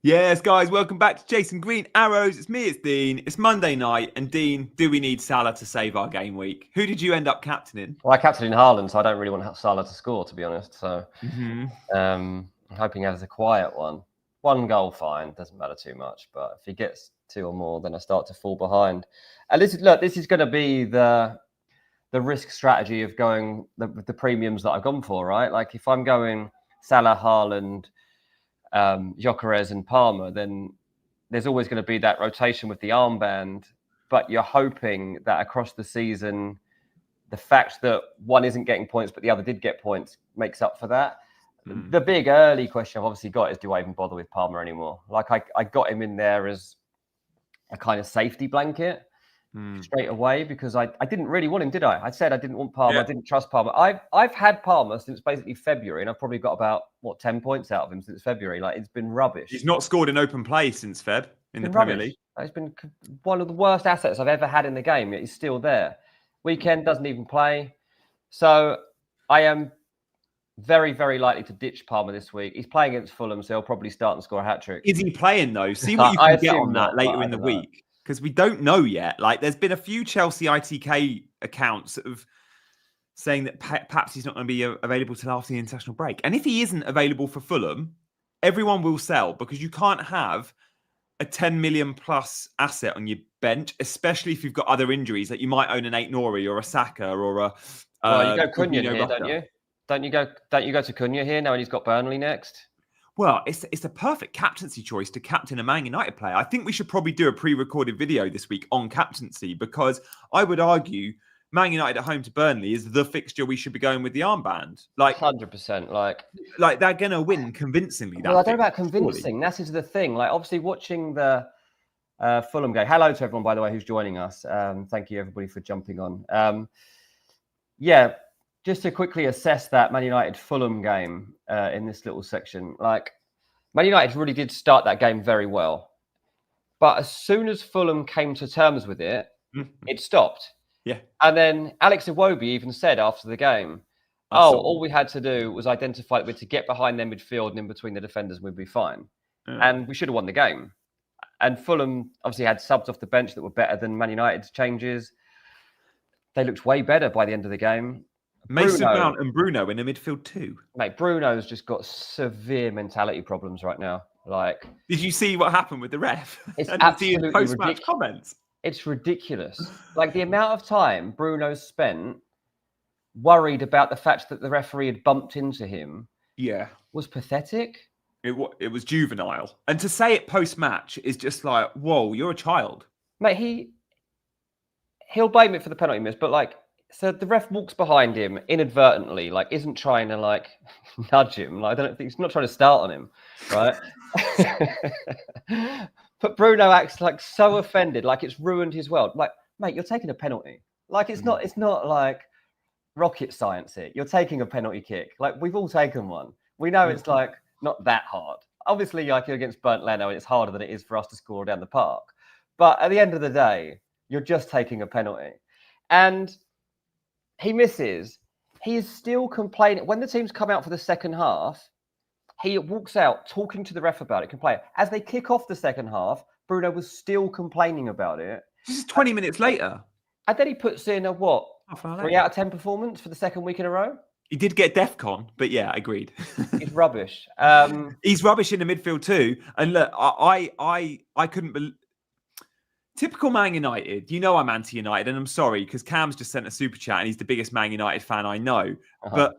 Yes, guys, welcome back to Jason Green Arrows. It's me, it's Dean. It's Monday night, and Dean, do we need Salah to save our game week? Who did you end up captaining? Well, I captained Haaland, so I don't really want Salah to score, to be honest. So I'm hoping he has a quiet one. One goal, fine, doesn't matter too much. But if he gets two or more, then I start to fall behind. And this is going to be the risk strategy of going the premiums that I've gone for, right? Like if I'm going Salah, Haaland, Gyökeres and Palmer, then there's always going to be that rotation with the armband, but you're hoping that across the season, the fact that one isn't getting points but the other did get points makes up for that. The big early question I've obviously got is, do I even bother with Palmer anymore? Like I got him in there as a kind of safety blanket straight away because I didn't really want him, did I? I said I didn't want Palmer. Yeah. I didn't trust Palmer. I've had Palmer since basically February, and I've probably got about 10 points out of him since February. Like it's been rubbish. He's not scored an open play since Feb in the Premier League. It's been one of the worst assets I've ever had in the game. Yet he's still there. Weekend doesn't even play, so I am very, very likely to ditch Palmer this week. He's playing against Fulham, so he'll probably start and score a hat-trick. Is he playing though? See what you can get on that later in the week. Because we don't know yet. Like, there's been a few Chelsea ITK accounts of saying that perhaps he's not going to be available till after the international break. And if he isn't available for Fulham, everyone will sell because you can't have a 10 million plus asset on your bench, especially if you've got other injuries that you might own an Aït-Nouri or a Saka or a. Well, you go Cunha here, don't you? Don't you go to Cunha here now when he's got Burnley next? Well, it's a perfect captaincy choice to captain a Man United player. I think we should probably do a pre-recorded video this week on captaincy because I would argue Man United at home to Burnley is the fixture we should be going with the armband. Like 100%. Like they're going to win convincingly. Well, I don't know about convincing. That is the thing. Like obviously watching the Fulham game. Hello to everyone, by the way, who's joining us. Thank you everybody for jumping on. Just to quickly assess that Man United Fulham game in this little section, like Man United really did start that game very well, but as soon as Fulham came to terms with it, it stopped. Yeah, and then Alex Iwobi even said after the game, all we had to do was identify that we had to get behind their midfield and in between the defenders, we'd be fine, and we should have won the game. And Fulham obviously had subs off the bench that were better than Man United's changes. They looked way better by the end of the game. Mason Mount and Bruno in the midfield too. Mate, Bruno's just got severe mentality problems right now. Like, did you see what happened with the ref? It's absolutely ridiculous. Comments. It's ridiculous. Like the amount of time Bruno spent worried about the fact that the referee had bumped into him. Yeah, was pathetic. It was juvenile, and to say it post match is just like, whoa, you're a child, mate. He'll blame it for the penalty miss, but like. So the ref walks behind him inadvertently, like isn't trying to like nudge him. Like I don't think he's not trying to start on him, right? But Bruno acts like so offended, like it's ruined his world. Like, mate, you're taking a penalty. Like it's not like rocket science here. You're taking a penalty kick. Like we've all taken one. We know it's like not that hard. Obviously, like against Burnt Leno, it's harder than it is for us to score down the park. But at the end of the day, you're just taking a penalty, and he misses. He is still complaining. When the teams come out for the second half, he walks out talking to the ref about it, complaining. As they kick off the second half, Bruno was still complaining about it. This is 20 minutes later. And then he puts in a 3 out of 10 performance for the second week in a row? He did get DEFCON, but yeah, agreed. He's rubbish. He's rubbish in the midfield too. And look, I couldn't believe... Typical Man United. You know I'm anti-United, and I'm sorry because Cam's just sent a super chat and he's the biggest Man United fan I know. But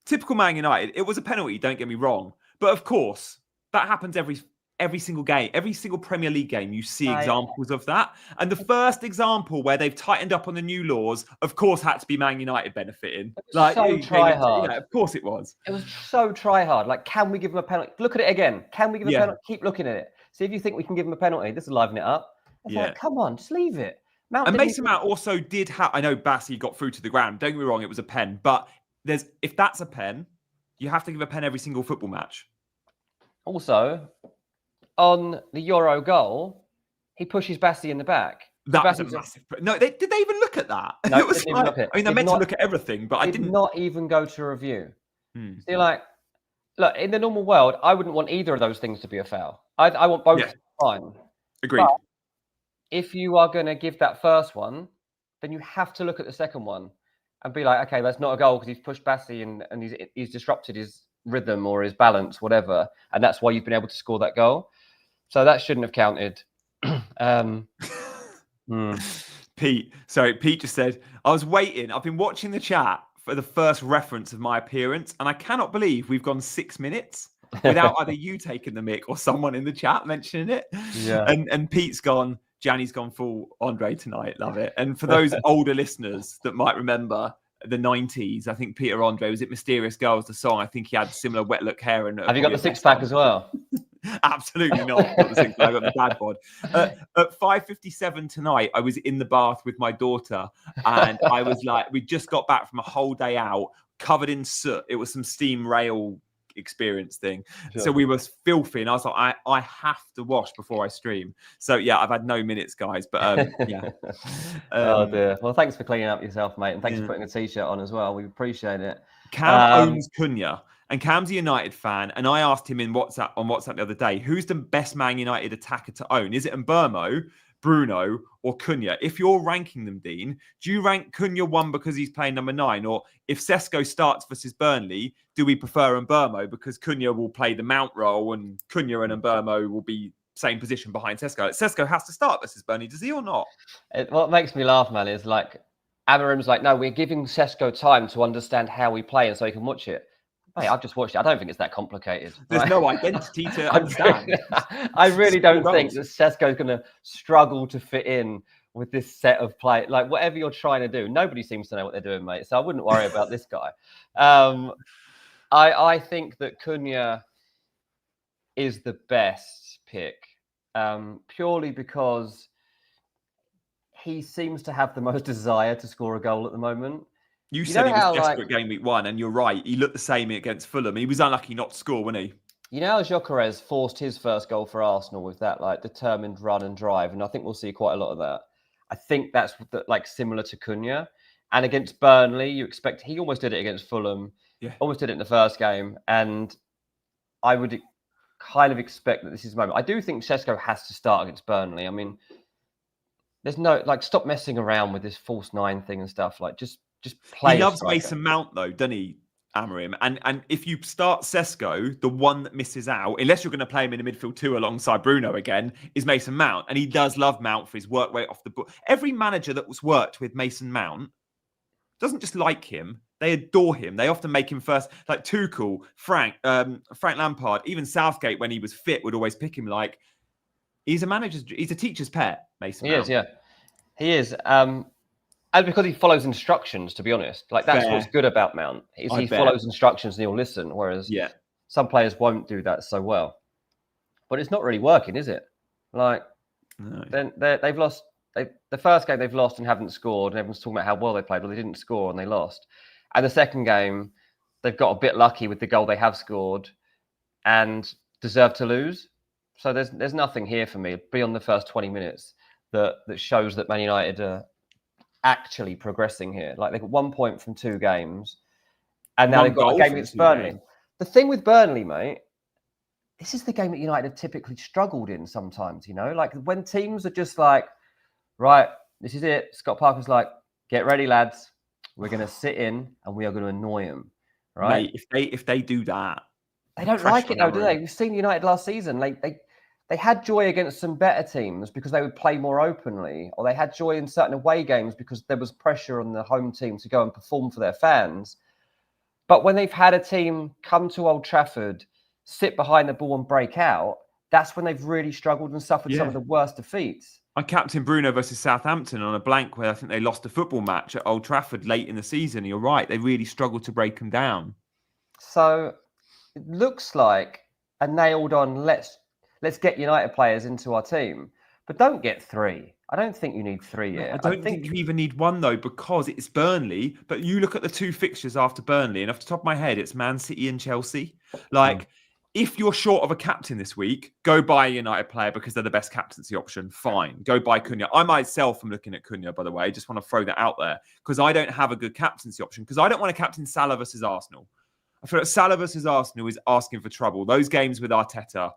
typical Man United, it was a penalty, don't get me wrong. But of course, that happens every single game. Every single Premier League game, you see examples of that. And the first example where they've tightened up on the new laws, of course, had to be Man United benefiting. Like, so try-hard. Of course it was. It was so try-hard. Like, can we give him a penalty? Look at it again. Can we give him a penalty? Keep looking at it. See if you think we can give him a penalty. This will liven it up. It's like, come on, just leave it. And Mason Mount also did have... I know Bassi got through to the ground. Don't get me wrong, it was a pen. But if that's a pen, you have to give a pen every single football match. Also, on the Euro goal, he pushes Bassi in the back. That was a massive... No, did they even look at that? No, it was like, I mean, they meant to look at everything, but I didn't... not even go to review. So you're like, look, in the normal world, I wouldn't want either of those things to be a foul. I want both fine. Agreed. But if you are going to give that first one, then you have to look at the second one and be like, okay, that's not a goal because he's pushed Bassi and he's disrupted his rhythm or his balance, whatever. And that's why you've been able to score that goal. So that shouldn't have counted. Pete just said, I was waiting. I've been watching the chat for the first reference of my appearance, and I cannot believe we've gone 6 minutes without either you taking the mic or someone in the chat mentioning it. Yeah. And Pete's gone, Gianni's gone full Andre tonight. Love it. And for those older listeners that might remember the 90s, I think Peter Andre, was it Mysterious Girls, the song? I think he had similar wet look hair. And have you got the six pack as well? Absolutely not. Got the six pack. I got the dad bod. At 5:57 tonight, I was in the bath with my daughter, and I was like, we just got back from a whole day out, covered in soot. It was some steam rail experience thing. Sure. So we were filthy, and I was like, I have to wash before I stream. So yeah, I've had no minutes, guys. But yeah. Oh dear. Well, thanks for cleaning up yourself, mate, and thanks for putting a t-shirt on as well. We appreciate it. Cam owns Cunha, and Cam's a United fan. And I asked him on WhatsApp the other day, who's the best Man United attacker to own? Is it Mbeumo, Bruno, or Cunha? If you're ranking them, Dean, do you rank Cunha 1 because he's playing number 9? Or if Sesko starts versus Burnley, do we prefer Mbeumo because Cunha will play the Mount role and Cunha and Mbeumo will be same position behind Sesko? Sesko has to start versus Burnley, does he or not? What makes me laugh, man, is like Amarim's like, no, we're giving Sesko time to understand how we play and so he can watch it. Mate, I've just watched it. I don't think it's that complicated. There's no identity to understand. I really don't think that Sesko's going to struggle to fit in with this set of play. Like, whatever you're trying to do, nobody seems to know what they're doing, mate. So I wouldn't worry about this guy. I think that Cunha is the best pick purely because he seems to have the most desire to score a goal at the moment. You said he was desperate game week 1, and you're right. He looked the same against Fulham. He was unlucky not to score, wasn't he? You know how Gyökeres forced his first goal for Arsenal with that like determined run and drive, and I think we'll see quite a lot of that. I think that's like similar to Cunha. And against Burnley, you expect he almost did it against Fulham. Yeah. Almost did it in the first game, and I would kind of expect that this is the moment. I do think Sesko has to start against Burnley. I mean, there's no like stop messing around with this false 9 thing and stuff. Like just play. He loves Mason Mount though, doesn't he, Amarim? And if you start Sesko, the one that misses out, unless you're going to play him in the midfield 2 alongside Bruno again, is Mason Mount. And he does love Mount for his work rate off the book. Every manager that was worked with Mason Mount doesn't just like him, they adore him. They often make him first, like Tuchel, Frank Lampard, even Southgate when he was fit would always pick him. Like he's a teacher's pet, Mason Mount. He is, yeah. He is. And because he follows instructions, to be honest. Like, that's what's good about Mount, is he follows instructions and he'll listen, whereas some players won't do that so well. But it's not really working, is it? Like, they've lost. The first game they've lost and haven't scored, and everyone's talking about how well they played, but they didn't score and they lost. And the second game, they've got a bit lucky with the goal they have scored and deserve to lose. So there's nothing here for me beyond the first 20 minutes that shows that Man United are actually progressing here. Like, they got 1 point from 2 games, and now they've got a game against Burnley. The thing with Burnley, mate, this is the game that United have typically struggled in sometimes, you know? Like, when teams are just like, right, this is it. Scott Parker's like, get ready, lads. We're going to sit in and we are going to annoy them, right? Mate, if they do that. They don't like it, though, do they? We've seen United last season. They had joy against some better teams because they would play more openly, or they had joy in certain away games because there was pressure on the home team to go and perform for their fans. But when they've had a team come to Old Trafford, sit behind the ball and break out, that's when they've really struggled and suffered some of the worst defeats. I captained Bruno versus Southampton on a blank where I think they lost a football match at Old Trafford late in the season. You're right. They really struggled to break them down. So it looks like a nailed on, let's get United players into our team, but don't get 3. I don't think you need 3 here. I don't think you even need 1 though, because it's Burnley. But you look at the 2 fixtures after Burnley, and off the top of my head, it's Man City and Chelsea. Like, if you're short of a captain this week, go buy a United player because they're the best captaincy option. Fine. Go buy Cunha. I myself am looking at Cunha, by the way. I just want to throw that out there because I don't have a good captaincy option because I don't want to captain Salah versus Arsenal. I feel like Salah versus Arsenal is asking for trouble. Those games with Arteta,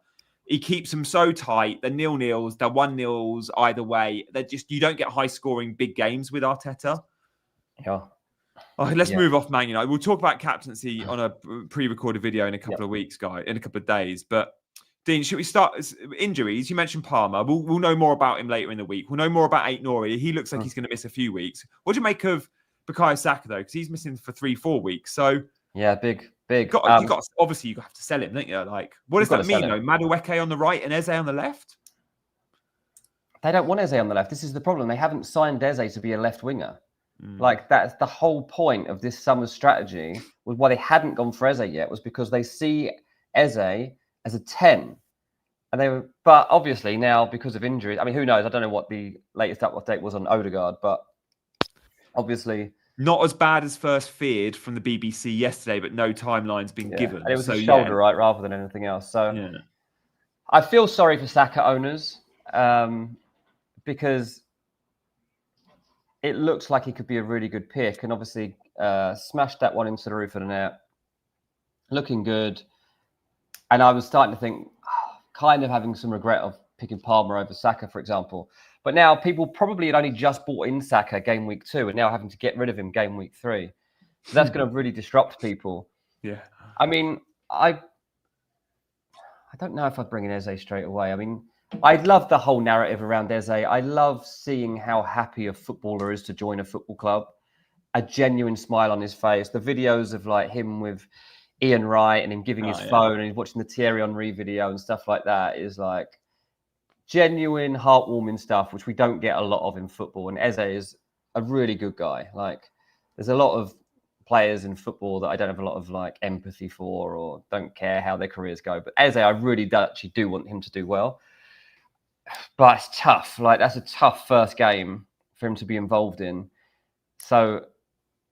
he keeps them so tight. They're 0-0s, they're 1-0s either way. They're just, you don't get high-scoring big games with Arteta. Yeah. Let's move off Man United. We'll talk about captaincy on a pre-recorded video in a couple of weeks, guys, in a couple of days. But Dean, should we start injuries? You mentioned Palmer. We'll know more about him later in the week. We'll know more about Ait-Nouri. He looks like he's going to miss a few weeks. What do you make of Bukayo Saka, though? Because he's missing for 3-4 weeks. So yeah, big. Obviously, you have to sell him, don't you? Like, what does that mean, though? Madueke on the right and Eze on the left? They don't want Eze on the left. This is the problem. They haven't signed Eze to be a left winger. Like, that's the whole point of this summer's strategy, was why they hadn't gone for Eze yet, was because they see Eze as a 10. But obviously now, because of injuries, I mean, who knows? I don't know what the latest update was on Odegaard, but obviously not as bad as first feared from the BBC yesterday, but no timeline's been given. And it was a shoulder, right, rather than anything else. So I feel sorry for Saka owners because it looks like he could be a really good pick, and obviously smashed that one into the roof of the net, looking good. And I was starting to think, kind of having some regret of picking Palmer over Saka, for example. But now people probably had only just bought in Saka game week 2 and now having to get rid of him game week 3. So that's going to really disrupt people. Yeah. I mean, I don't know if I'd bring in Eze straight away. I mean, I love the whole narrative around Eze. I love seeing how happy a footballer is to join a football club. A genuine smile on his face. The videos of like him with Ian Wright and him giving his phone and he's watching the Thierry Henry video and stuff like that is like genuine, heartwarming stuff, which we don't get a lot of in football. And Eze is a really good guy. Like, there's a lot of players in football that I don't have a lot of like empathy for or don't care how their careers go. But Eze, I really actually do want him to do well. But it's tough. Like, that's a tough first game for him to be involved in. So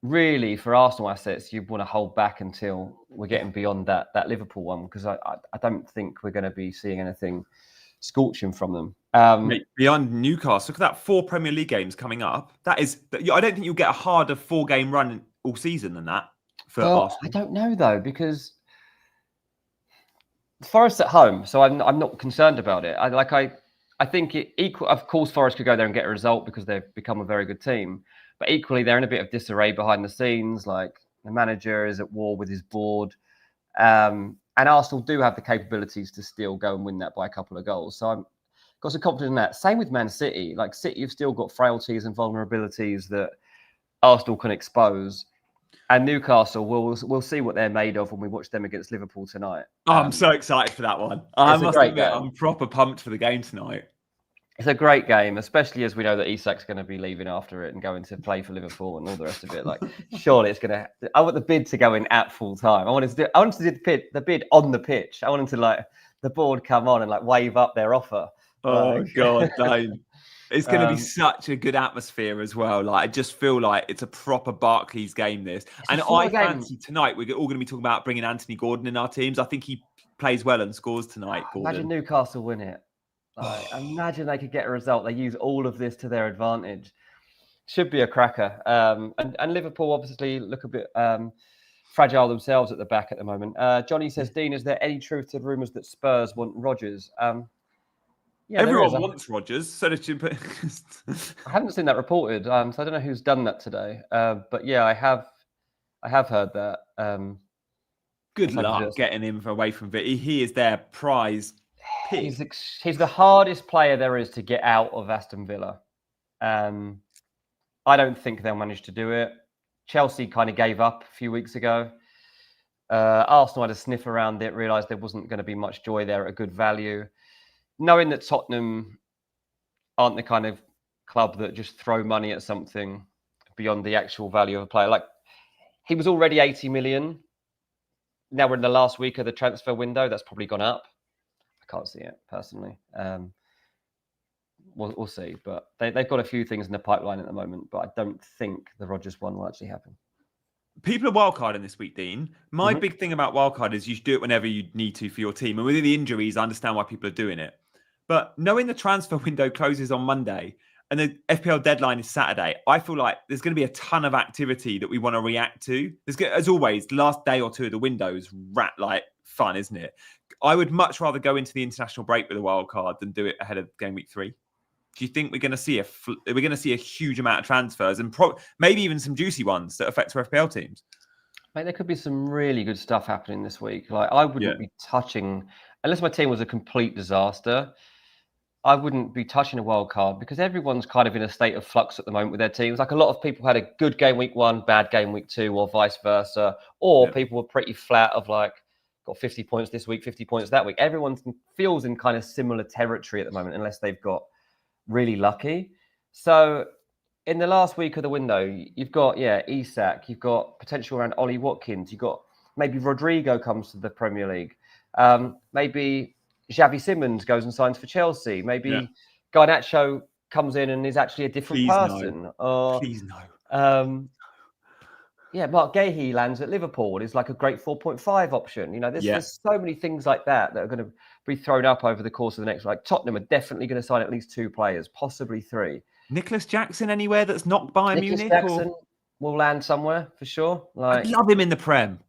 really, for Arsenal assets, you want to hold back until we're getting beyond that Liverpool one, because I don't think we're going to be seeing anything scorching from them. Beyond Newcastle, look at that 4 Premier League games coming up. I don't think you'll get a harder 4-game run all season than that for Arsenal. I don't know, though, because Forest's at home, so I'm not concerned about it. I think of course, Forest could go there and get a result because they've become a very good team. But equally, they're in a bit of disarray behind the scenes. Like, the manager is at war with his board. And Arsenal do have the capabilities to still go and win that by a couple of goals. So I've got some confidence in that. Same with Man City. Like, City have still got frailties and vulnerabilities that Arsenal can expose. And Newcastle, we'll see what they're made of when we watch them against Liverpool tonight. I'm so excited for that one. I must admit, I'm proper pumped for the game tonight. It's a great game, especially as we know that Isak's going to be leaving after it and going to play for Liverpool and all the rest of it. Like, surely it's going to. I want the bid to go in at full time. I wanted to do the bid on the pitch. I wanted to like the board come on and like wave up their offer. Oh God, don't. It's going to be such a good atmosphere as well. Like, I just feel like it's a proper Barclays game. This, and I fancy tonight we're all going to be talking about bringing Anthony Gordon in our teams. I think he plays well and scores tonight. Gordon. Imagine Newcastle win it. Like, imagine they could get a result. They use all of this to their advantage. Should be a cracker. And Liverpool obviously look a bit fragile themselves at the back at the moment. Johnny says, Dean, is there any truth to the rumours that Spurs want Rodgers? Yeah, everyone wants Rodgers. So did you. I haven't seen that reported, so I don't know who's done that today. But yeah, I have heard that. Good luck getting him away from it. He is their prize. He's the hardest player there is to get out of Aston Villa. I don't think they'll manage to do it. Chelsea kind of gave up a few weeks ago. Arsenal had a sniff around it, realised there wasn't going to be much joy there at a good value. Knowing that Tottenham aren't the kind of club that just throw money at something beyond the actual value of a player. Like, he was already 80 million. Now we're in the last week of the transfer window. That's probably gone up. I can't see it personally. We'll see. But they've got a few things in the pipeline at the moment. But I don't think the Rodgers one will actually happen. People are wildcarding this week, Dean. My big thing about wildcard is you should do it whenever you need to for your team. And with the injuries, I understand why people are doing it. But knowing the transfer window closes on Monday and the FPL deadline is Saturday. I feel like there's going to be a ton of activity that we want to react to. As always, the last day or two of the window is fun, isn't it? I would much rather go into the international break with a wild card than do it ahead of game week 3. Do you think we're going to see a huge amount of transfers and maybe even some juicy ones that affect our FPL teams? Mate, there could be some really good stuff happening this week. Like, I wouldn't be touching, unless my team was a complete disaster, I wouldn't be touching a wild card because everyone's kind of in a state of flux at the moment with their teams. Like, a lot of people had a good game week 1, bad game week 2, or vice versa. Or people were pretty flat of like, got 50 points this week, 50 points that week. Everyone feels in kind of similar territory at the moment, unless they've got really lucky. So in the last week of the window, you've got, Isak, you've got potential around Ollie Watkins, you've got maybe Rodrigo comes to the Premier League. Maybe Xavi Simons goes and signs for Chelsea. Maybe Garnacho comes in and is actually a different person. No. Or, please no. Mark Gahey lands at Liverpool. It's like a great 4.5 option. You know, there's so many things like that are going to be thrown up over the course of the next. Like, Tottenham are definitely going to sign at least 2 players, possibly 3. Nicholas Jackson anywhere that's not Bayern Munich? Nicholas Jackson will land somewhere for sure. Like, I'd love him in the Prem.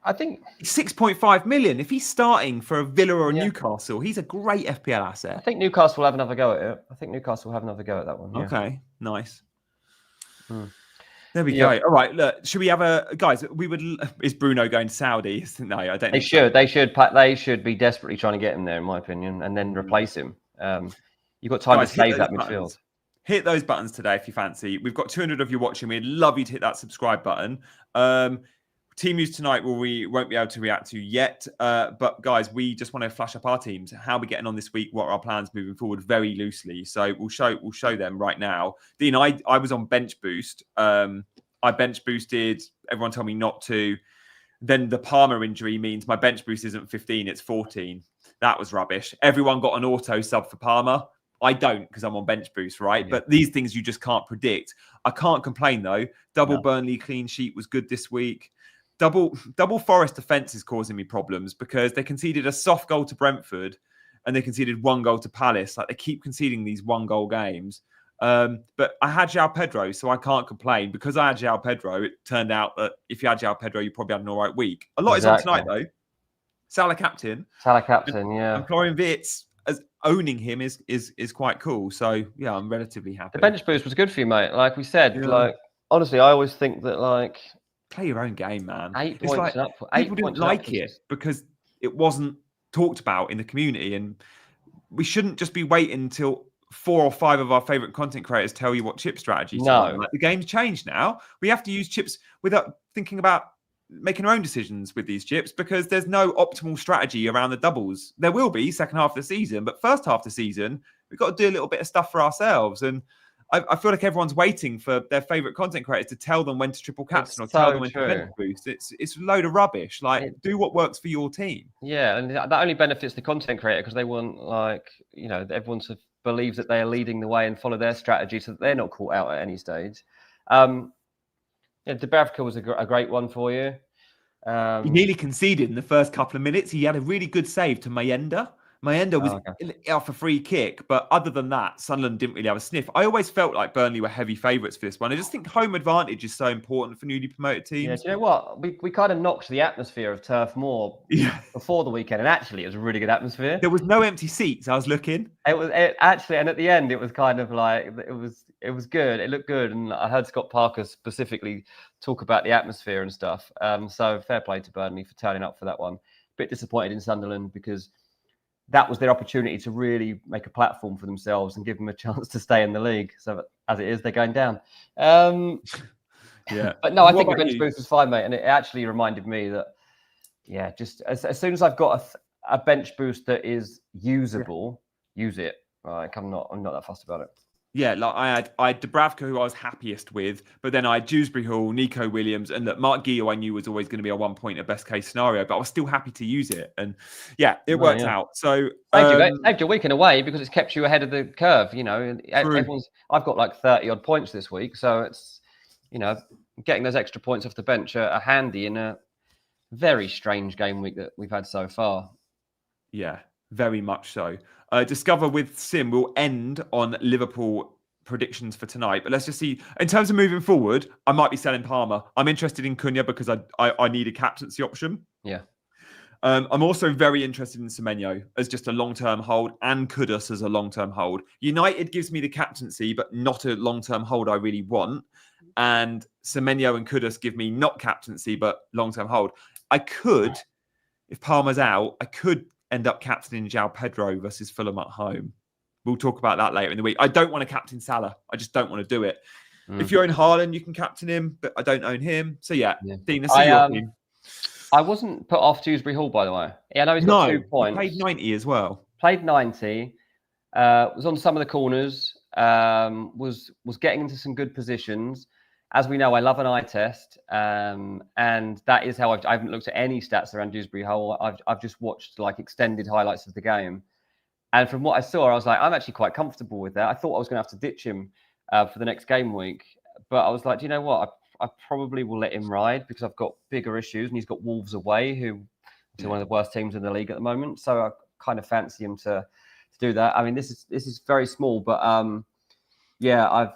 I think 6.5 million. If he's starting for a Villa or a Newcastle, he's a great FPL asset. I think Newcastle will have another go at it. I think Newcastle will have another go at that one. Yeah. Okay, nice. There we go. All right, look, should we have guys? Is Bruno going to Saudi? No, I don't. They should be desperately trying to get him there, in my opinion, and then replace him. You've got time to save that midfield. Hit those buttons today if you fancy. We've got 200 of you watching. We'd love you to hit that subscribe button. Team news tonight we won't be able to react to yet. But guys, we just want to flash up our teams. How are we getting on this week? What are our plans moving forward? Very loosely. So we'll show them right now. Dean, I was on bench boost. I bench boosted. Everyone told me not to. Then the Palmer injury means my bench boost isn't 15, it's 14. That was rubbish. Everyone got an auto sub for Palmer. I don't because I'm on bench boost, right? Yeah. But these things you just can't predict. I can't complain though. Burnley clean sheet was good this week. Double Forest defence is causing me problems because they conceded a soft goal to Brentford and they conceded 1 goal to Palace. Like, they keep conceding these 1-goal games. But I had João Pedro, so I can't complain. Because I had João Pedro, it turned out that if you had João Pedro, you probably had an all right week. A lot is on tonight, though. Salah captain, and Florian Wirtz as owning him is quite cool. So, yeah, I'm relatively happy. The bench boost was good for you, mate. Like we said, like, honestly, I always think that, like, play your own game, man. 8 points like, up. People didn't like it because it wasn't talked about in the community, and we shouldn't just be waiting until 4 or 5 of our favorite content creators tell you what chip strategy. No, like, the game's changed now. We have to use chips without thinking about making our own decisions with these chips because there's no optimal strategy around the doubles. There will be second half of the season, but first half of the season, we've got to do a little bit of stuff for ourselves. And I feel like everyone's waiting for their favorite content creators to tell them when to triple captain or tell them when to bench boost. It's a load of rubbish. Like, do what works for your team. Yeah, and that only benefits the content creator because they want, like, you know, everyone to believe that they are leading the way and follow their strategy so that they're not caught out at any stage. Dubravka was a great one for you. He nearly conceded in the first couple of minutes. He had a really good save to Mayenda. Mayenda was off a free kick, but other than that, Sunderland didn't really have a sniff. I always felt like Burnley were heavy favourites for this one. I just think home advantage is so important for newly promoted teams. Yeah, do you know what? We kind of knocked the atmosphere of Turf Moor before the weekend, and actually it was a really good atmosphere. There was no empty seats. I was looking. It actually, and at the end, it was kind of like it was good. It looked good, and I heard Scott Parker specifically talk about the atmosphere and stuff. So fair play to Burnley for turning up for that one. Bit disappointed in Sunderland because that was their opportunity to really make a platform for themselves and give them a chance to stay in the league. So as it is, they're going down. Yeah. But no, I think the bench boost was fine, mate. And it actually reminded me that, just as soon as I've got a bench boost that is usable, use it. Like, I'm not that fussed about it. Yeah, like I had Dubravka, who I was happiest with, but then I had Dewsbury Hall, Nico Williams, and look, Mark Guillot I knew was always going to be a 1 point at best case scenario, but I was still happy to use it, and it worked out. So saved your week in a way because it's kept you ahead of the curve. You know, I've got like 30 odd points this week, so it's, you know, getting those extra points off the bench are handy in a very strange game week that we've had so far. Yeah, very much so. Discover with Sim will end on Liverpool predictions for tonight. But let's just see. In terms of moving forward, I might be selling Palmer. I'm interested in Cunha because I need a captaincy option. Yeah. I'm also very interested in Semenyo as just a long-term hold and Kudus as a long-term hold. United gives me the captaincy, but not a long-term hold I really want. And Semenyo and Kudus give me not captaincy, but long-term hold. I could, if Palmer's out, I could end up captaining João Pedro versus Fulham at home. We'll talk about that later in the week. I don't want to captain Salah. I just don't want to do it. If you own Haaland, you can captain him, but I don't own him. So yeah. Dean, let's see your team. I wasn't put off Dewsbury Hall, by the way. Yeah, I know he's got 2 points. He played 90 as well. Played 90. Was on some of the corners. Was getting into some good positions. As we know, I love an eye test, and that is how I haven't looked at any stats around Dewsbury Hall. I've just watched like extended highlights of the game, and from what I saw, I was like, I'm actually quite comfortable with that. I thought I was going to have to ditch him for the next game week, but I was like, do you know what? I probably will let him ride because I've got bigger issues, and he's got Wolves away, who are one of the worst teams in the league at the moment. So I kind of fancy him to do that. I mean, this is very small, but yeah, I've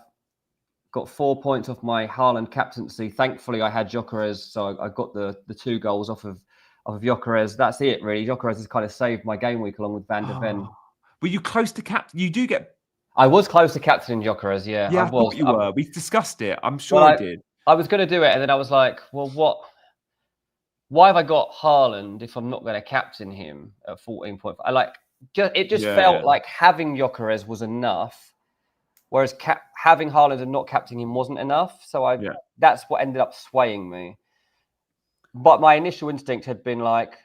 got 4 points off my Haaland captaincy. Thankfully, I had Gyökeres, so I got the 2 goals off of Gyökeres. That's it, really. Gyökeres has kind of saved my game week along with Van der Ven. Were you close to captain? You do get. I was close to captaining Gyökeres. Yeah, I thought you were. We discussed it. I'm sure I did. I was going to do it, and then I was like, well, what? Why have I got Haaland if I'm not going to captain him at 14.5? It just felt like having Gyökeres was enough. Whereas having Haaland and not captaining him wasn't enough. So that's what ended up swaying me. But my initial instinct had been like,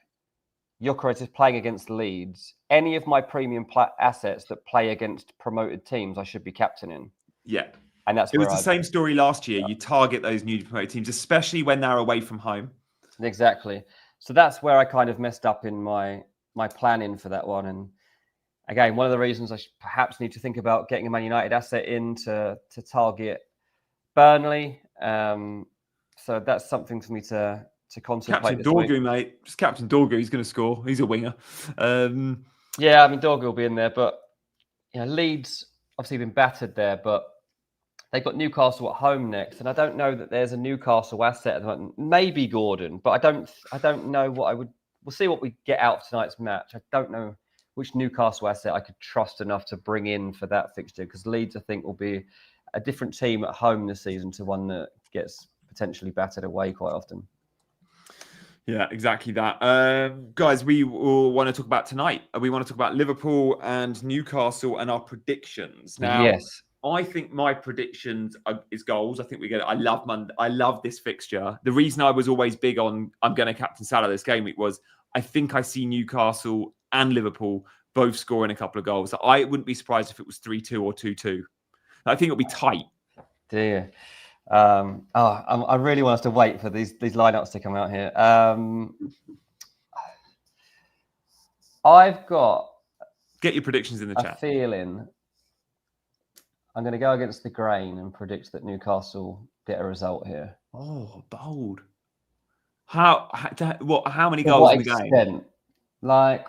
Gyökeres is playing against Leeds. Any of my premium assets that play against promoted teams, I should be captaining. Yeah. And that's it was the same story last year. You target those newly promoted teams, especially when they're away from home. Exactly. So that's where I kind of messed up in my planning for that one. And again, one of the reasons I perhaps need to think about getting a Man United asset in to target Burnley. So that's something for me to contemplate. Captain Dorgu, mate. Just Captain Dorgu. He's going to score. He's a winger. Yeah, I mean, Dorgu will be in there. But Leeds obviously been battered there. But they've got Newcastle at home next. And I don't know that there's a Newcastle asset at the moment. Maybe Gordon. But I don't know what I would... We'll see what we get out of tonight's match. I don't know which Newcastle asset I could trust enough to bring in for that fixture, because Leeds, I think, will be a different team at home this season to one that gets potentially battered away quite often. Yeah, exactly that. Guys, we will want to talk about tonight. We want to talk about Liverpool and Newcastle and our predictions. Now, yes. I think my predictions is goals. I think we get it. I love this fixture. The reason I was always big on I'm going to captain Salah this game week was I think I see Newcastle and Liverpool both scoring a couple of goals. I wouldn't be surprised if it was 3-2 or 2-2. I think it'll be tight. Dear. I really want us to wait for these lineups to come out here. I've got... Get your predictions in the chat. Feeling I'm going to go against the grain and predict that Newcastle get a result here. Oh, bold. How many goals in the game? Like,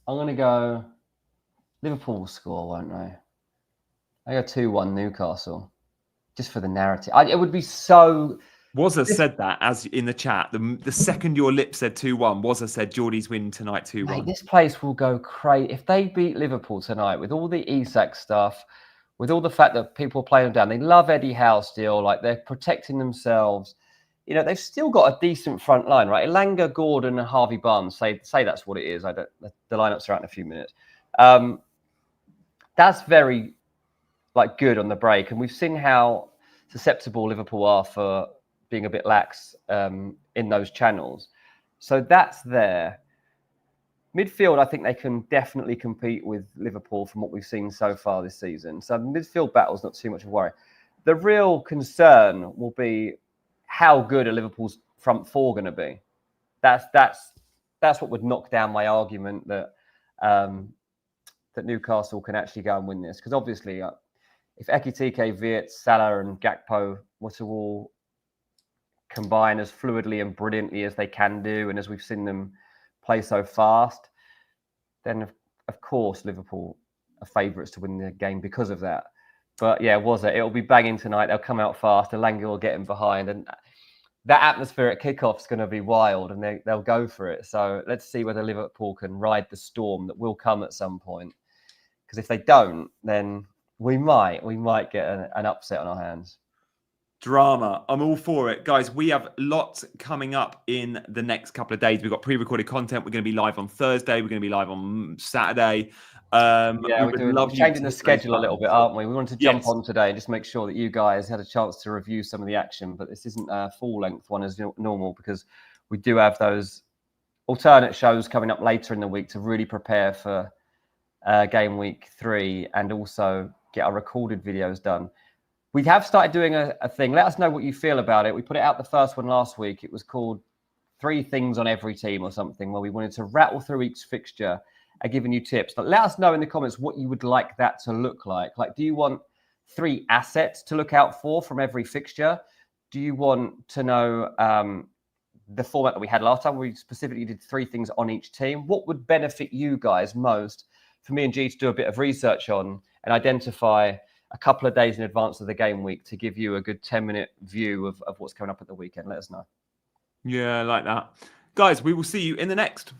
I'm going to go... Liverpool will score, won't they? I go 2-1 Newcastle. Just for the narrative. It would be so... Wazza said that as in the chat. The second your lips said 2-1, Wazza said Geordies win tonight 2-1. Mate, this place will go crazy. If they beat Liverpool tonight with all the Isak stuff, with all the fact that people are playing them down, they love Eddie Howe still, like they're protecting themselves. They've still got a decent front line, right? Elanga, Gordon and Harvey Barnes, say that's what it is. The lineups are out in a few minutes. That's very good on the break. And we've seen how susceptible Liverpool are for being a bit lax in those channels. So that's there. Midfield, I think they can definitely compete with Liverpool from what we've seen so far this season. So midfield battle's not too much of a worry. The real concern will be how good are Liverpool's front four going to be. That's what would knock down my argument that that Newcastle can actually go and win this. Because obviously, if Ekitike, Viet, Salah and Gakpo were to all combine as fluidly and brilliantly as they can do, and as we've seen them play so fast, then of course, Liverpool are favourites to win the game because of that. But yeah, was it? It'll be banging tonight. They'll come out fast. Elanga will get in behind. And that atmosphere at kickoff is going to be wild, and they'll go for it. So let's see whether Liverpool can ride the storm that will come at some point. Because if they don't, then we might get an upset on our hands. Drama. I'm all for it. Guys, we have lots coming up in the next couple of days. We've got pre-recorded content. We're going to be live on Thursday. We're going to be live on Saturday. We're changing the schedule a little bit, aren't we? We wanted to jump on today and just make sure that you guys had a chance to review some of the action, but this isn't a full-length one as normal because we do have those alternate shows coming up later in the week to really prepare for game week 3 and also get our recorded videos done. We have started doing a thing. Let us know what you feel about it. We put it out the first one last week. It was called 3 Things on Every Team or something, where we wanted to rattle through each fixture and giving you tips. But let us know in the comments what you would like that to look like. Like, do you want 3 assets to look out for from every fixture? Do you want to know the format that we had last time? We specifically did 3 things on each team. What would benefit you guys most for me and G to do a bit of research on and identify a couple of days in advance of the game week to give you a good 10-minute view of what's coming up at the weekend? Let us know. Yeah, I like that. Guys, we will see you in the next.